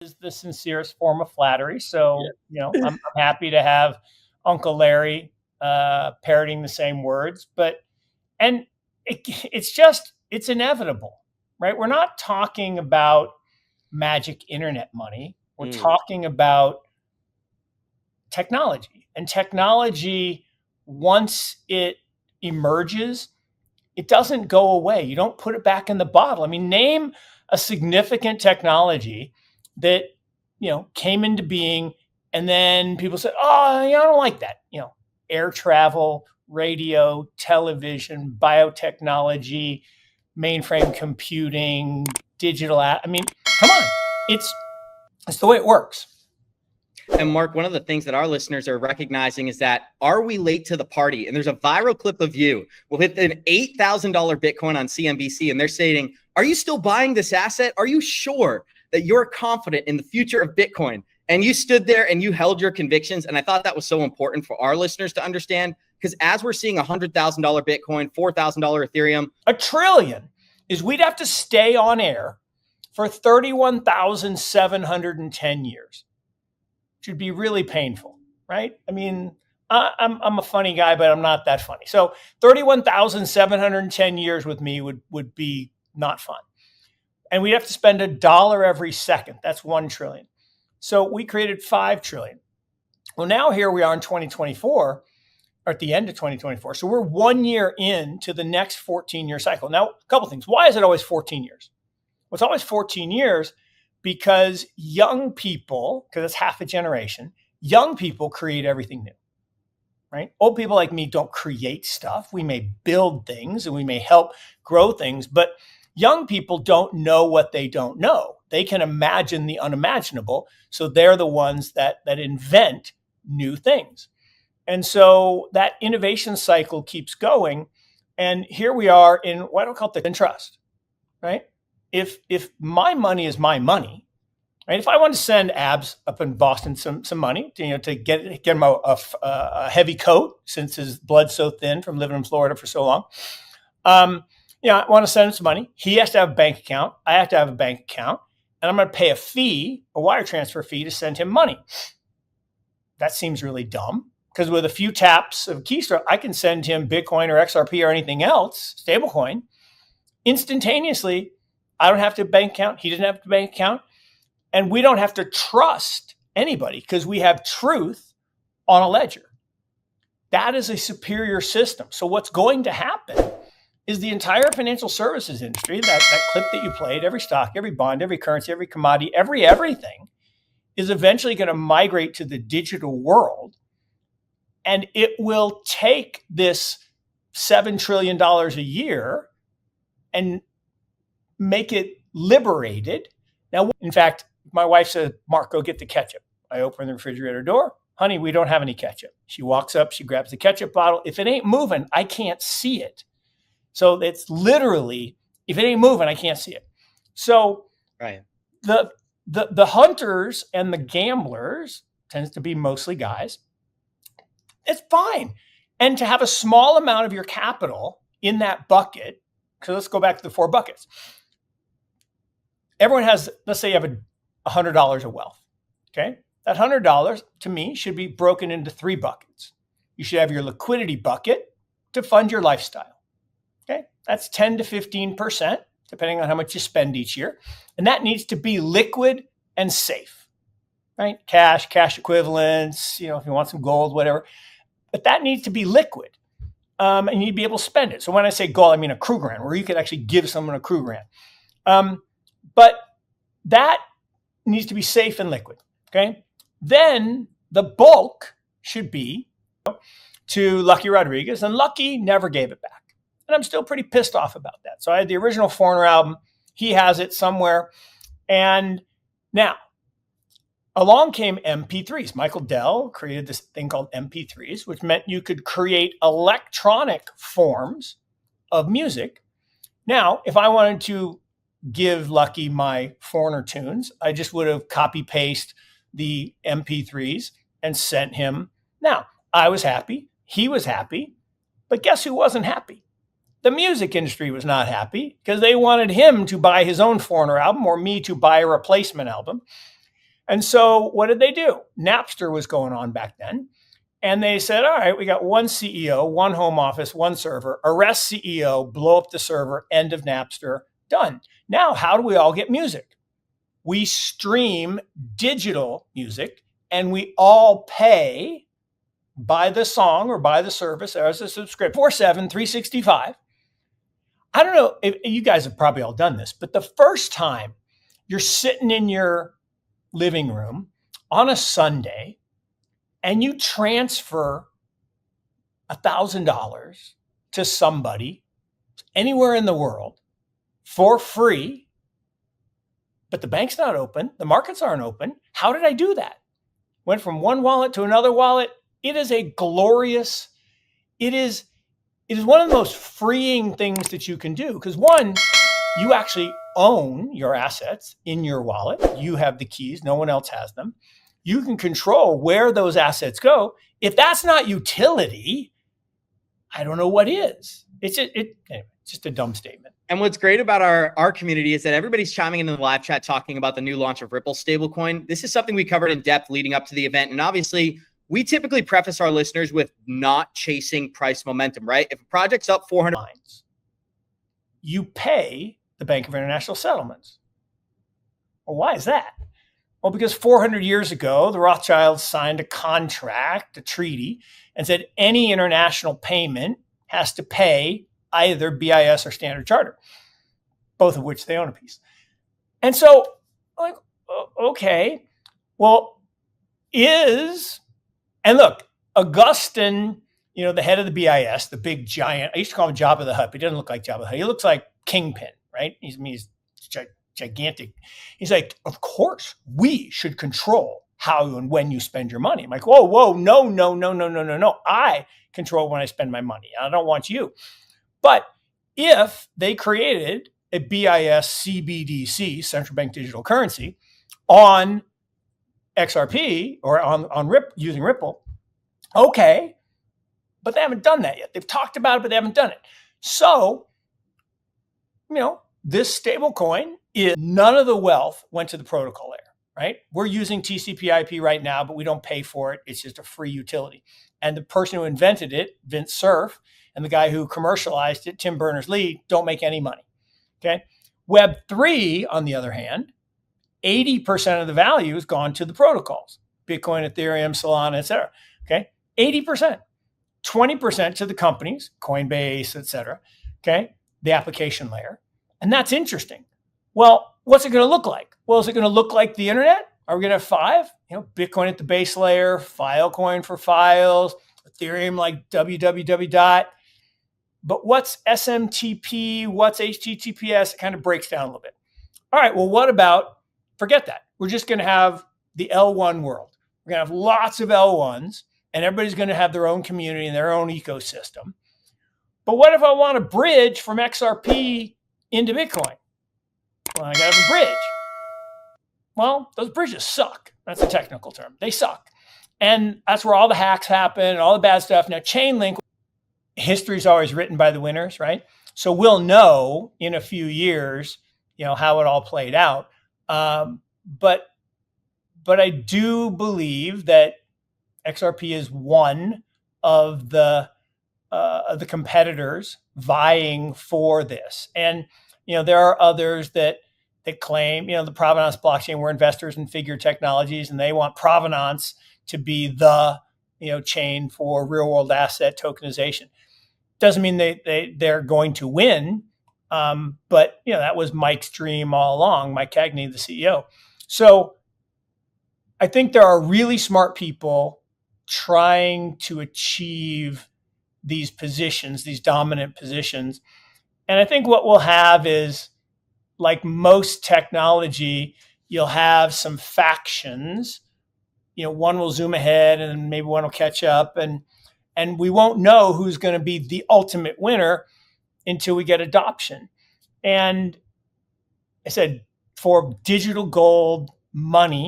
is the sincerest form of flattery. So, I'm happy to have Uncle Larry parroting the same words. And it's inevitable, right? We're not talking about magic internet money. We're talking about technology. And technology, once it emerges, it doesn't go away. You don't put it back in the bottle. I mean, name a significant technology that, came into being and then people said, oh, I don't like that. Air travel, radio, television, biotechnology, mainframe computing, digital. I mean, come on. It's the way it works. And Mark, one of the things that our listeners are recognizing is that, are we late to the party? And there's a viral clip of you with an $8,000 Bitcoin on CNBC, and they're saying, are you still buying this asset? Are you sure that you're confident in the future of Bitcoin? And you stood there and you held your convictions. And I thought that was so important for our listeners to understand, because as we're seeing $100,000 Bitcoin, $4,000 Ethereum, $1 trillion is we'd have to stay on air for 31,710 years. Should be really painful, right? I mean, I'm a funny guy, but I'm not that funny. So 31,710 years with me would be not fun. And we'd have to spend $1 every second. That's 1 trillion. So we created 5 trillion. Well, now here we are in 2024, or at the end of 2024. So we're 1 year into the next 14-year cycle. Now, a couple things. Why is it always 14 years? Well, it's always 14 years because young people, because it's half a generation, young people create everything new, right? Old people like me don't create stuff. We may build things and we may help grow things, but young people don't know what they don't know. They can imagine the unimaginable. So they're the ones that invent new things. And so that innovation cycle keeps going. And here we are in what I don't call it the trust, right? If my money is my money, right? If I want to send Abs up in Boston some money, to get him a heavy coat since his blood's so thin from living in Florida for so long, I want to send him some money. He has to have a bank account. I have to have a bank account, and I'm going to pay a fee, a wire transfer fee, to send him money. That seems really dumb because with a few taps of keystroke, I can send him Bitcoin or XRP or anything else, stablecoin, instantaneously. I don't have to bank account. He doesn't have to bank account. And we don't have to trust anybody because we have truth on a ledger. That is a superior system. So what's going to happen is the entire financial services industry, that clip that you played, every stock, every bond, every currency, every commodity, everything is eventually going to migrate to the digital world. And it will take this $7 trillion a year and make it liberated. Now, in fact, my wife said, Mark, go get the ketchup. I open the refrigerator door. Honey, we don't have any ketchup. She walks up, she grabs the ketchup bottle. If it ain't moving, I can't see it. So it's literally, if it ain't moving, I can't see it. So right. The hunters and the gamblers, tends to be mostly guys, it's fine. And to have a small amount of your capital in that bucket, so let's go back to the 4 buckets. Everyone has, let's say you have $100 of wealth, okay? That $100 to me should be broken into 3 buckets. You should have your liquidity bucket to fund your lifestyle, okay? That's 10 to 15%, depending on how much you spend each year. And that needs to be liquid and safe, right? Cash equivalents, if you want some gold, whatever. But that needs to be liquid. And you need to be able to spend it. So when I say gold, I mean a crew grant, where you could actually give someone a crew grant. But that needs to be safe and liquid, okay? Then the bulk should be to Lucky Rodriguez, and Lucky never gave it back. And I'm still pretty pissed off about that. So I had the original Foreigner album. He has it somewhere. And now, along came MP3s. Michael Dell created this thing called MP3s, which meant you could create electronic forms of music. Now, if I wanted to give Lucky my Foreigner tunes, I just would have copy-paste the MP3s and sent him. Now, I was happy. He was happy. But guess who wasn't happy? The music industry was not happy because they wanted him to buy his own Foreigner album or me to buy a replacement album. And so what did they do? Napster was going on back then. And they said, all right, we got one CEO, one home office, one server, arrest CEO, blow up the server, end of Napster, done. Now, how do we all get music? We stream digital music and we all pay by the song or by the service as a subscription, 24/7, 365. I don't know if you guys have probably all done this, but the first time you're sitting in your living room on a Sunday and you transfer $1,000 to somebody anywhere in the world for free, but the bank's not open, the markets aren't open. How did I do that? Went from one wallet to another wallet. It is a glorious, it is one of the most freeing things that you can do because one, you actually own your assets in your wallet. You have the keys, no one else has them. You can control where those assets go. If that's not utility, I don't know what is. It's just a dumb statement. And what's great about our community is that everybody's chiming into the live chat talking about the new launch of Ripple stablecoin. This is something we covered in depth leading up to the event. And obviously, we typically preface our listeners with not chasing price momentum, right? If a project's up 400 lines, you pay the Bank of International Settlements. Well, why is that? Well, because 400 years ago, the Rothschilds signed a contract, a treaty, and said any international payment has to pay either BIS or Standard Chartered, both of which they own a piece. And so, like, okay, well, and look, Augustine, the head of the BIS, the big giant, I used to call him Jabba the Hutt, but he doesn't look like Jabba the Hutt. He looks like Kingpin, right? He's gigantic. He's like, of course, we should control how and when you spend your money. I'm like, whoa, no. I control when I spend my money. I don't want you. But if they created a BIS CBDC, central bank digital currency, on XRP or on using Ripple, okay, but they haven't done that yet. They've talked about it, but they haven't done it. So, this stable coin is none of the wealth went to the protocol layer, right? We're using TCP/IP right now, but we don't pay for it. It's just a free utility. And the person who invented it, Vint Cerf, and the guy who commercialized it, Tim Berners-Lee, don't make any money. Okay. Web3, on the other hand, 80% of the value has gone to the protocols, Bitcoin, Ethereum, Solana, et cetera. Okay. 80%, 20% to the companies, Coinbase, et cetera. Okay. The application layer. And that's interesting. Well, what's it going to look like? Well, is it going to look like the internet? Are we going to have 5? Bitcoin at the base layer, Filecoin for files, Ethereum like www. But what's SMTP? What's HTTPS? It kind of breaks down a little bit. All right, well, what about, forget that. We're just going to have the L1 world. We're going to have lots of L1s, and everybody's going to have their own community and their own ecosystem. But what if I want to bridge from XRP into Bitcoin? Well, I got to have a bridge. Well, those bridges suck. That's a technical term. They suck. And that's where all the hacks happen and all the bad stuff. Now, Chainlink, history is always written by the winners, right? So we'll know in a few years, how it all played out. But I do believe that XRP is one of the competitors vying for this. And, there are others that claim, the Provenance blockchain, we're investors in Figure Technologies, and they want Provenance to be the, chain for real world asset tokenization. Doesn't mean they're going to win. But that was Mike's dream all along, Mike Cagney, the CEO. So I think there are really smart people trying to achieve these positions, these dominant positions. And I think what we'll have is, like most technology, you'll have some factions. One will zoom ahead and maybe one will catch up, and we won't know who's going to be the ultimate winner until we get adoption. And I said, for digital gold money,